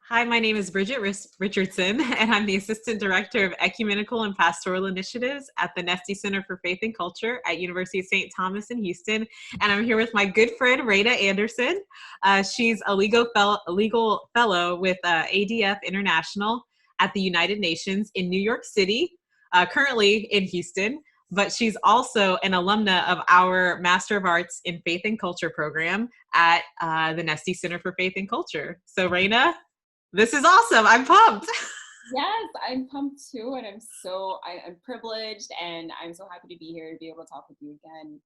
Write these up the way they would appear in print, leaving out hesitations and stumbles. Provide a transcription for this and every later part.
Hi, my name is Bridget Richardson, and I'm the Assistant Director of Ecumenical and Pastoral Initiatives at the Nesty Center for Faith and Culture at University of St. Thomas in Houston. And I'm here with my good friend, Reyna Anderson. She's a legal fellow with ADF International at the United Nations in New York City, currently in Houston. But she's also an alumna of our Master of Arts in Faith and Culture program at the Nesty Center for Faith and Culture. So, Reyna, this is awesome. I'm pumped. Yes, I'm pumped too, and I'm privileged, and I'm so happy to be here to be able to talk with you again.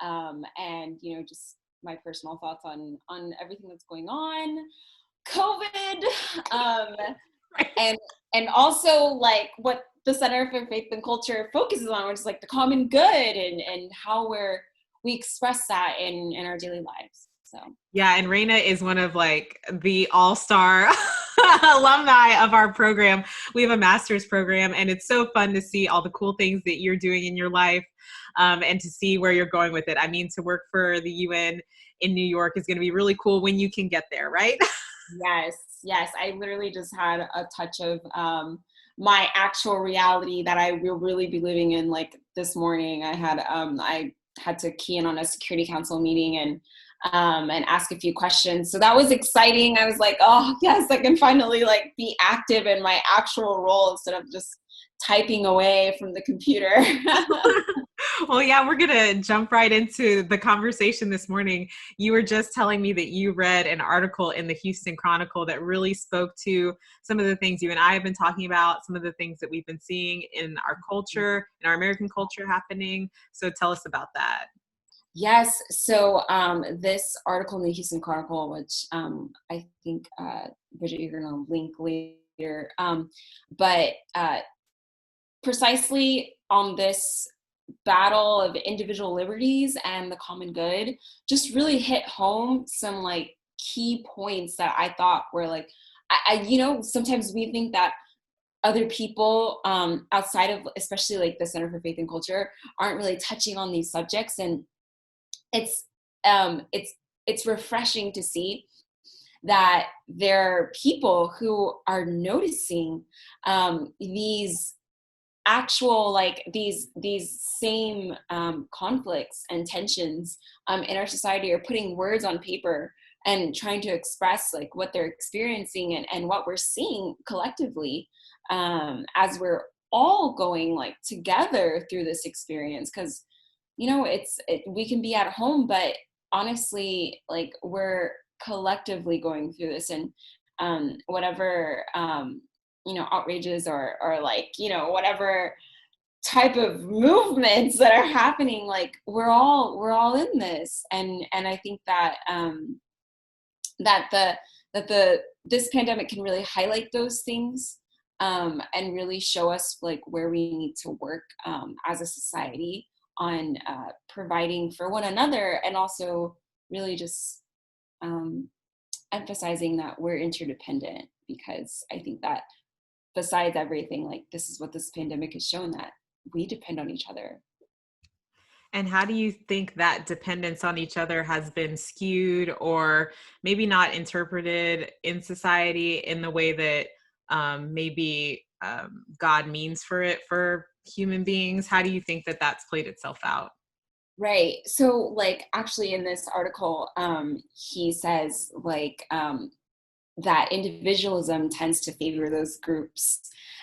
And just my personal thoughts on everything that's going on, COVID, and also like what the Center for Faith and Culture focuses on, which is like the common good and how we express that in our daily lives. So Yeah, and Reyna is one of like the all-star alumni of our program. We have a master's program, and it's so fun to see all the cool things that you're doing in your life, and to see where you're going with it. I mean, to work for the UN in New York is going to be really cool when you can get there, right? yes, I literally just had a touch of my actual reality that I will really be living in. Like this morning, I had to key in on a Security Council meeting and ask a few questions. So that was exciting. I was like, oh yes, I can finally like be active in my actual role instead of just typing away from the computer. Well, yeah, we're going to jump right into the conversation this morning. You were just telling me that you read an article in the Houston Chronicle that really spoke to some of the things you and I have been talking about, some of the things that we've been seeing in our culture, in our American culture happening. So tell us about that. Yes. So this article in the Houston Chronicle, which I think, Bridget, you're going to link later, but precisely on this battle of individual liberties and the common good, just really hit home some like key points that I thought were like, sometimes we think that other people outside of especially like the Center for Faith and Culture aren't really touching on these subjects, and it's it's refreshing to see that there are people who are noticing these actual like these same conflicts and tensions in our society, are putting words on paper and trying to express like what they're experiencing and what we're seeing collectively as we're all going like together through this experience. Because we can be at home, but honestly, like we're collectively going through this, and whatever outrages or like whatever type of movements that are happening, like we're all in this, and I think that this pandemic can really highlight those things, and really show us like where we need to work as a society on providing for one another, and also really just emphasizing that we're interdependent, because I think that besides everything, like this is what this pandemic has shown, that we depend on each other. And how do you think that dependence on each other has been skewed or maybe not interpreted in society in the way that maybe God means for it for human beings? How do you think that that's played itself out? Right. So like actually in this article, he says like that individualism tends to favor those groups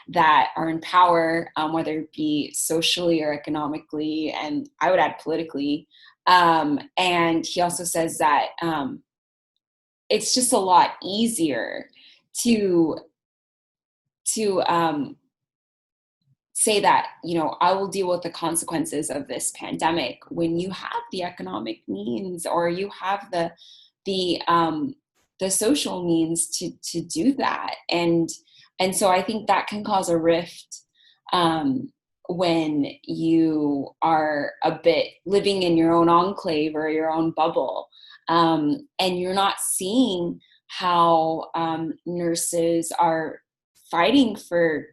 that are in power, whether it be socially or economically, and I would add politically. And he also says that it's just a lot easier to say that I will deal with the consequences of this pandemic when you have the economic means, or you have the social means to do that, and so I think that can cause a rift when you are a bit living in your own enclave or your own bubble, and you're not seeing how nurses are fighting for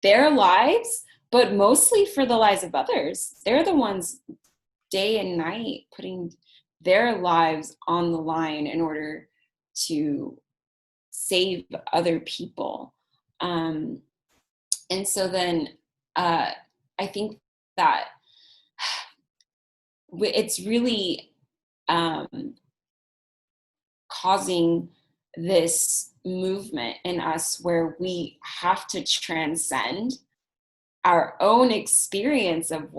their lives, but mostly for the lives of others. They're the ones day and night putting their lives on the line in order to save other people. And so then I think that it's really causing this movement in us where we have to transcend our own experience of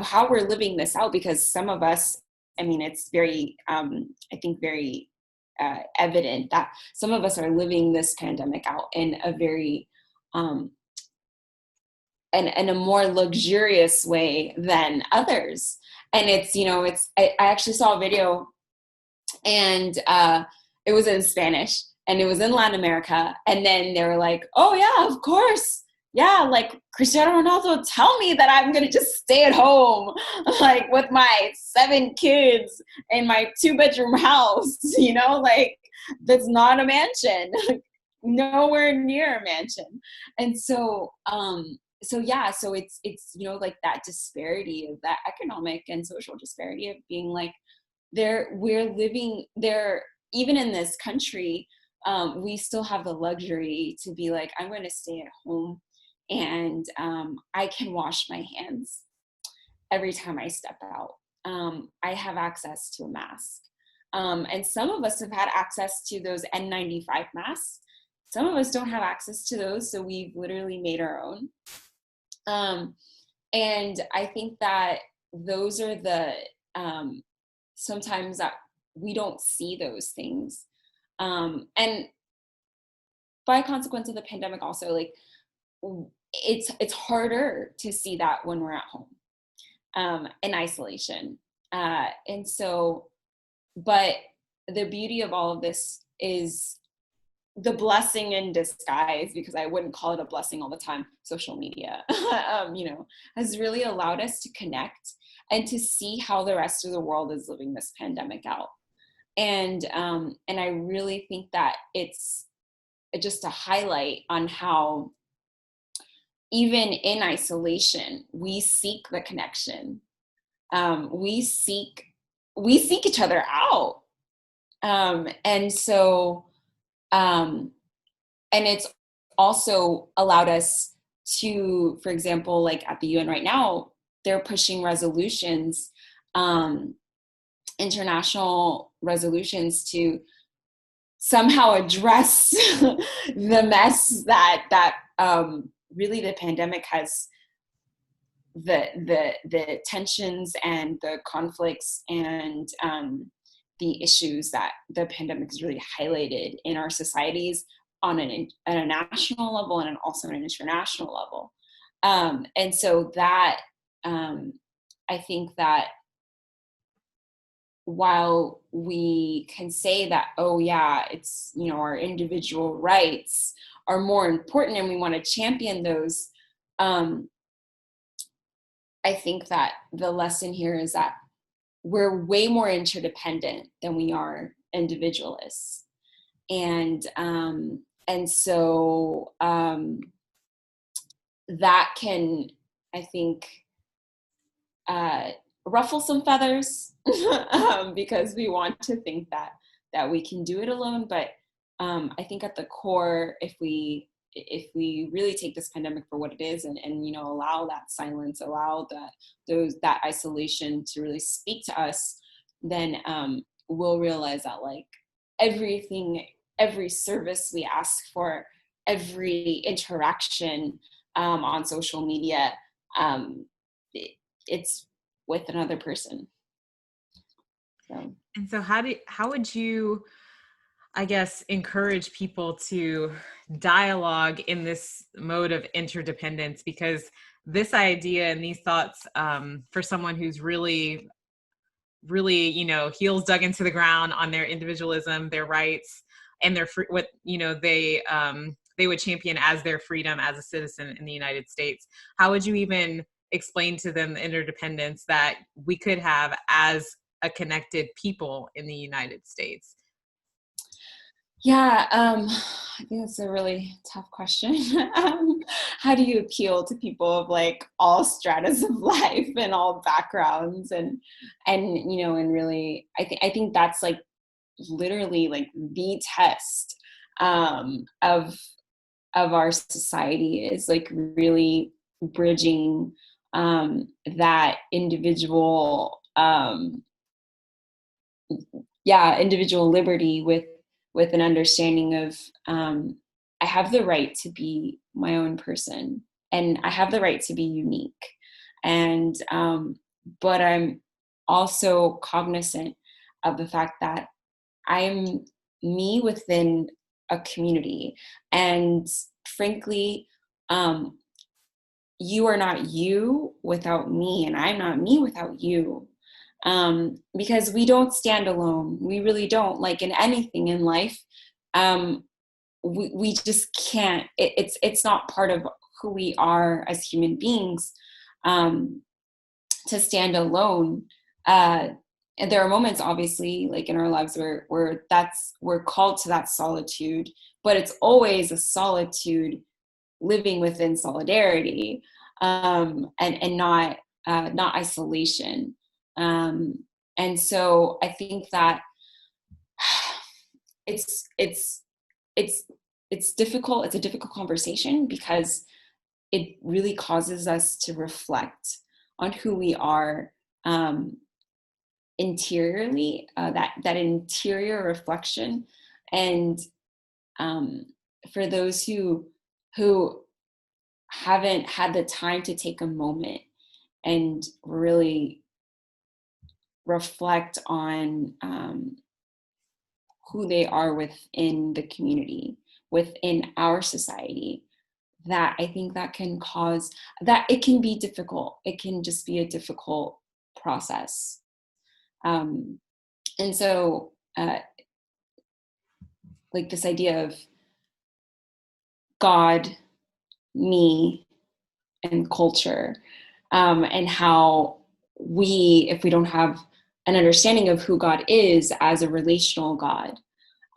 how we're living this out, because some of us, I mean, it's very I think very evident that some of us are living this pandemic out in a very in a more luxurious way than others. And it's, I actually saw a video, and it was in Spanish, and it was in Latin America. And then they were like, oh yeah, of course. Yeah, like Cristiano Ronaldo, tell me that I'm going to just stay at home, like with my 7 kids in my 2-bedroom house, like that's not a mansion, nowhere near a mansion. And so, so it's, like that disparity of that economic and social disparity of being like, we're living there, even in this country, we still have the luxury to be like, I'm going to stay at home, and I can wash my hands every time I step out. I have access to a mask. And some of us have had access to those N95 masks. Some of us don't have access to those, so we've literally made our own. And I think that those are the sometimes that we don't see those things. And by consequence of the pandemic also, like, it's harder to see that when we're at home in isolation. And so, but the beauty of all of this is the blessing in disguise, because I wouldn't call it a blessing all the time. Social media, has really allowed us to connect and to see how the rest of the world is living this pandemic out. And I really think that it's just a highlight on how even in isolation, we seek the connection. We seek each other out. And so, and it's also allowed us to, for example, like at the UN right now, they're pushing resolutions, international resolutions, to somehow address the mess that really the pandemic has, the tensions and the conflicts and the issues that the pandemic has really highlighted in our societies on a national level and also on an international level. And so that I think that while we can say that, oh yeah, it's, our individual rights are more important and we want to champion those, I think that the lesson here is that we're way more interdependent than we are individualists. And so that can, I think, ruffle some feathers because we want to think that we can do it alone. But I think at the core, if we really take this pandemic for what it is, and allow that silence, allow that isolation to really speak to us, then we'll realize that, like, every service we ask for, every interaction on social media, it's with another person. So. And so how would you, I guess, encourage people to dialogue in this mode of interdependence? Because this idea and these thoughts, for someone who's really, heels dug into the ground on their individualism, their rights, and their what they would champion as their freedom as a citizen in the United States. How would you even explain to them the interdependence that we could have as a connected people in the United States? Yeah, I think that's a really tough question. How do you appeal to people of like all stratas of life and all backgrounds, and really, I think that's like literally like the test of our society is like really bridging that individual liberty with an understanding of I have the right to be my own person, and I have the right to be unique, and but I'm also cognizant of the fact that I am me within a community, and frankly, um, you are not you without me, and I'm not me without you. Because we don't stand alone. We really don't. Like in anything in life, we just can't. It's not part of who we are as human beings to stand alone. And there are moments, obviously, like in our lives where we're called to that solitude, but it's always a solitude living within solidarity, and not isolation. And so I think that it's difficult. It's a difficult conversation because it really causes us to reflect on who we are interiorly, that interior reflection. And for those who haven't had the time to take a moment and really reflect on who they are within the community, within our society, that I think that can cause that it can be difficult. It can just be a difficult process. And so like this idea of God, me, and culture, and how if we don't have an understanding of who God is as a relational God,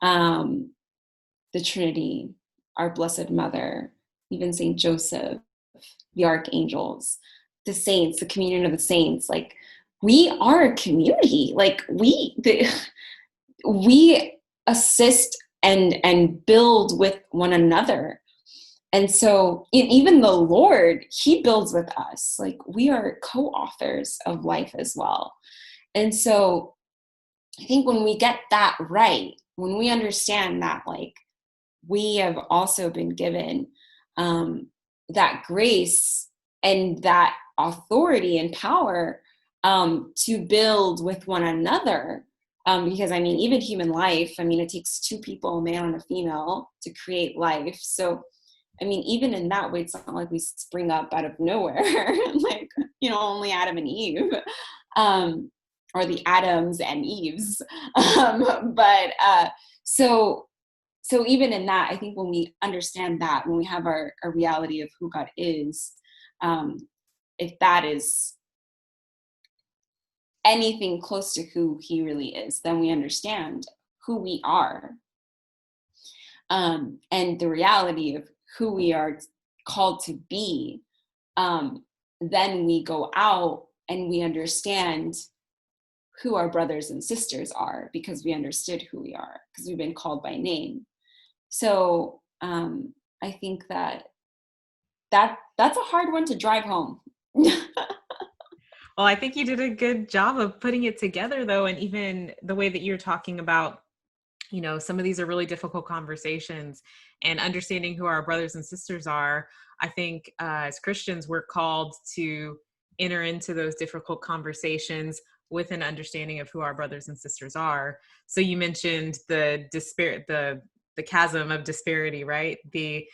the Trinity, our Blessed Mother, even Saint Joseph, the archangels, the saints, the communion of the saints, like we are a community. Like we assist and build with one another. And so even the Lord, he builds with us. Like we are co-authors of life as well. And so I think when we get that right, when we understand that, like, we have also been given that grace and that authority and power to build with one another. Because I mean, even human life, I mean, it takes two people, a man and a female, to create life. So, I mean, even in that way, it's not like we spring up out of nowhere, like, only Adam and Eve, or the Adams and Eves. So even in that, I think when we understand that, when we have our reality of who God is, if that is anything close to who he really is, then we understand who we are, and the reality of who we are called to be. Then we go out and we understand who our brothers and sisters are, because we understood who we are, because we've been called by name. So I think that's a hard one to drive home. Well, I think you did a good job of putting it together, though. And even the way that you're talking about, some of these are really difficult conversations, and understanding who our brothers and sisters are. I think as Christians, we're called to enter into those difficult conversations with an understanding of who our brothers and sisters are. So you mentioned the chasm of disparity, right? The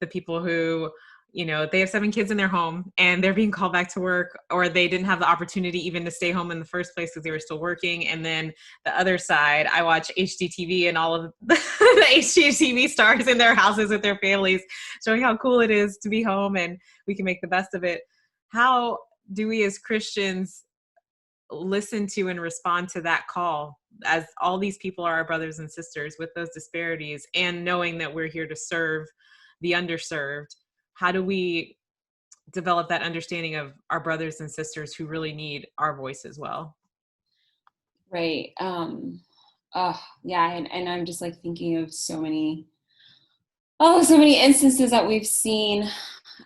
people who, they have 7 kids in their home and they're being called back to work, or they didn't have the opportunity even to stay home in the first place because they were still working. And then the other side, I watch HGTV and all of the HGTV stars in their houses with their families, showing how cool it is to be home and we can make the best of it. How do we as Christians listen to and respond to that call, as all these people are our brothers and sisters, with those disparities, and knowing that we're here to serve the underserved? How do we develop that understanding of our brothers and sisters who really need our voice as well? Right. Yeah. And I'm just like thinking of so many Oh, so many instances that we've seen,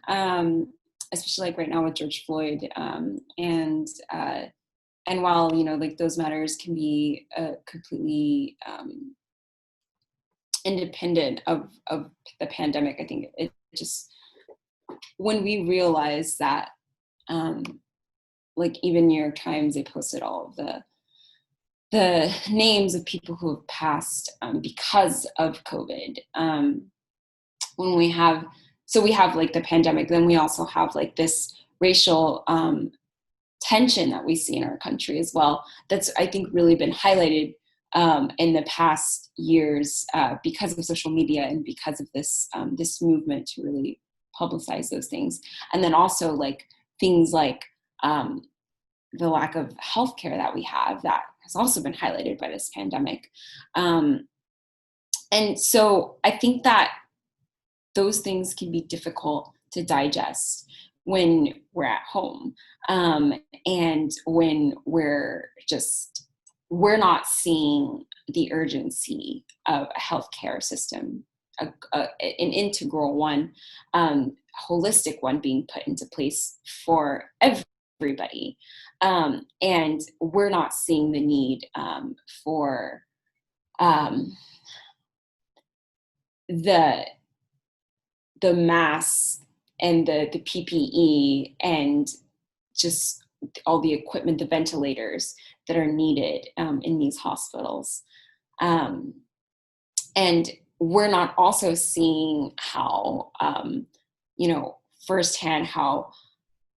especially like right now with George Floyd, and while like those matters can be completely independent of the pandemic, I think it just, when we realize that, um, like even New York Times, they posted all of the names of people who have passed because of COVID. When we have, so we have like the pandemic, then we also have like this racial tension that we see in our country as well. That's, I think, really been highlighted in the past years because of social media and because of this movement to really publicize those things. And then also like things like the lack of healthcare that we have, that has also been highlighted by this pandemic. And so I think that those things can be difficult to digest when we're at home, and when we're not seeing the urgency of a healthcare system, an integral one, holistic one being put into place for everybody, and we're not seeing the need for the masks and the PPE and just all the equipment, the ventilators that are needed in these hospitals. And we're not also seeing how, firsthand how,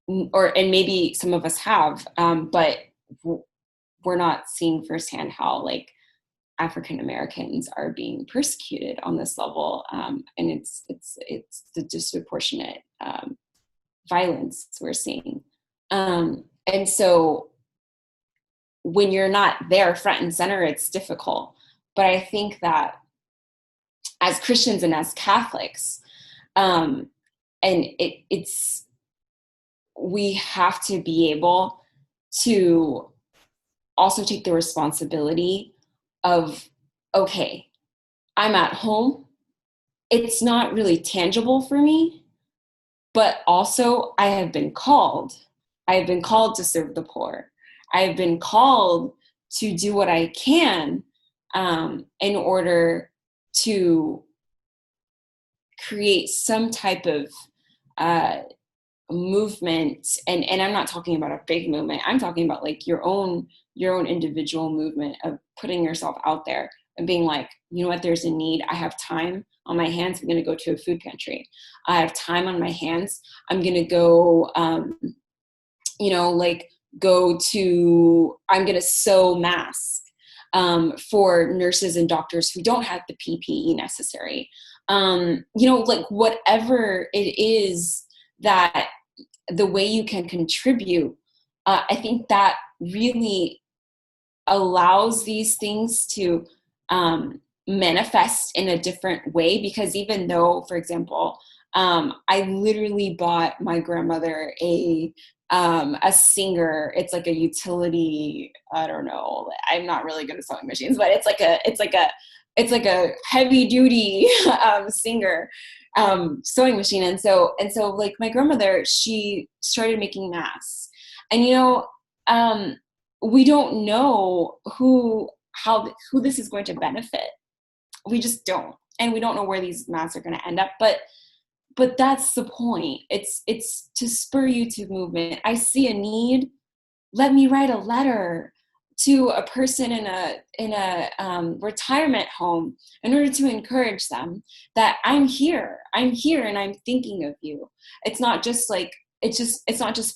and maybe some of us have, but we're not seeing firsthand how like African Americans are being persecuted on this level, and it's the disproportionate violence we're seeing, and so when you're not there front and center, it's difficult. But I think that as Christians and as Catholics, and it's we have to be able to also take the responsibility of, okay, I'm at home. It's not really tangible for me, but also I have been called. I have been called to serve the poor. I have been called to do what I can in order to create some type of movement. And I'm not talking about a big movement. I'm talking about like your own individual movement of putting yourself out there and being like, you know what, there's a need. I have time on my hands. I'm going to go to a food pantry. I have time on my hands. I'm going to go, I'm going to sew masks for nurses and doctors who don't have the PPE necessary. Like whatever it is that the way you can contribute, I think that really allows these things to manifest in a different way. Because even though, for example, I literally bought my grandmother a Singer. It's like a utility, I don't know, I'm not really good at sewing machines, but it's like a heavy duty Singer sewing machine. And so like my grandmother, she started making masks. And we don't know who this is going to benefit. We just don't. And we don't know where these masks are going to end up. But that's the point. It's to spur you to movement. I see a need. Let me write a letter to a person in a retirement home in order to encourage them that I'm here and I'm thinking of you. It's not just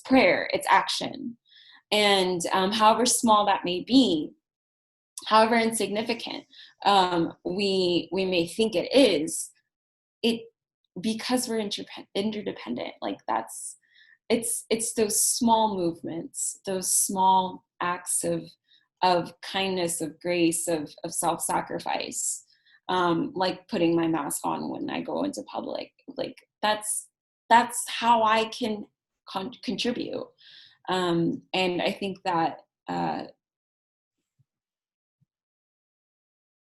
prayer, it's action. And however small that may be, however insignificant we may think it is, because we're interdependent, like it's those small movements, those small acts of kindness, of grace, of self-sacrifice, like putting my mask on when I go into public. Like that's how I can contribute. And I think that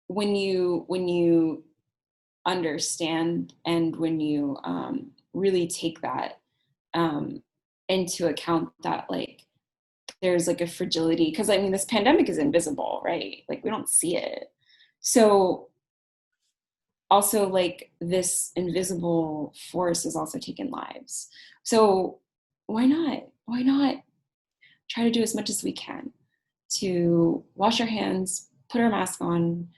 when you understand and when you really take that into account, that like there's like a fragility, because I mean this pandemic is invisible, right? Like we don't see it. So also like this invisible force is also taking lives. So why not try to do as much as we can to wash our hands, put our mask on,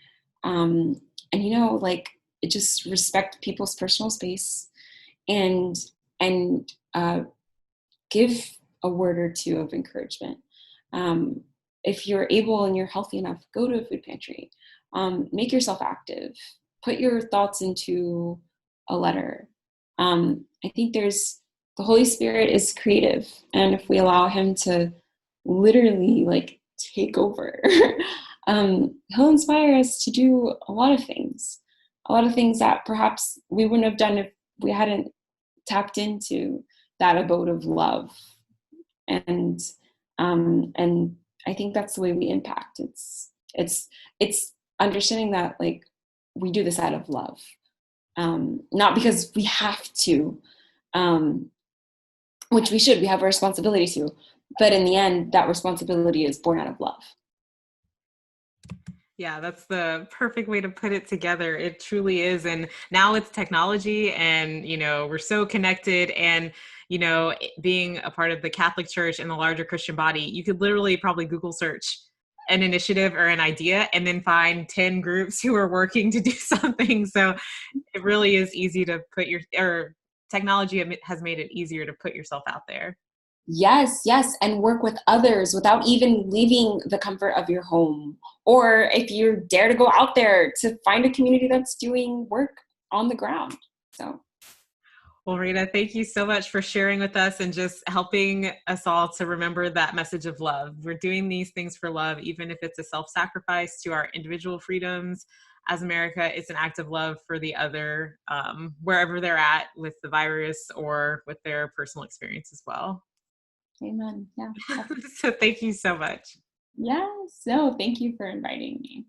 and like just respect people's personal space, and and give a word or two of encouragement. If you're able and you're healthy enough, go to a food pantry. Make yourself active. Put your thoughts into a letter. I think the Holy Spirit is creative, and if we allow Him to literally like take over, He'll inspire us to do a lot of things that perhaps we wouldn't have done if we hadn't tapped into that abode of love. And I think that's the way we impact. It's understanding that like we do this out of love, not because we have to, which we should. We have a responsibility to, but in the end, that responsibility is born out of love. Yeah, that's the perfect way to put it together. It truly is. And now it's technology and, we're so connected, and, being a part of the Catholic Church and the larger Christian body, you could literally probably Google search an initiative or an idea and then find 10 groups who are working to do something. So it really is easy to technology has made it easier to put yourself out there. Yes, yes, and work with others without even leaving the comfort of your home. Or if you dare to go out there, to find a community that's doing work on the ground. So, well, Reyna, thank you so much for sharing with us and just helping us all to remember that message of love. We're doing these things for love, even if it's a self-sacrifice to our individual freedoms. As America, it's an act of love for the other, wherever they're at with the virus or with their personal experience as well. amen. Yeah. So thank you so much. Yes. No, thank you for inviting me.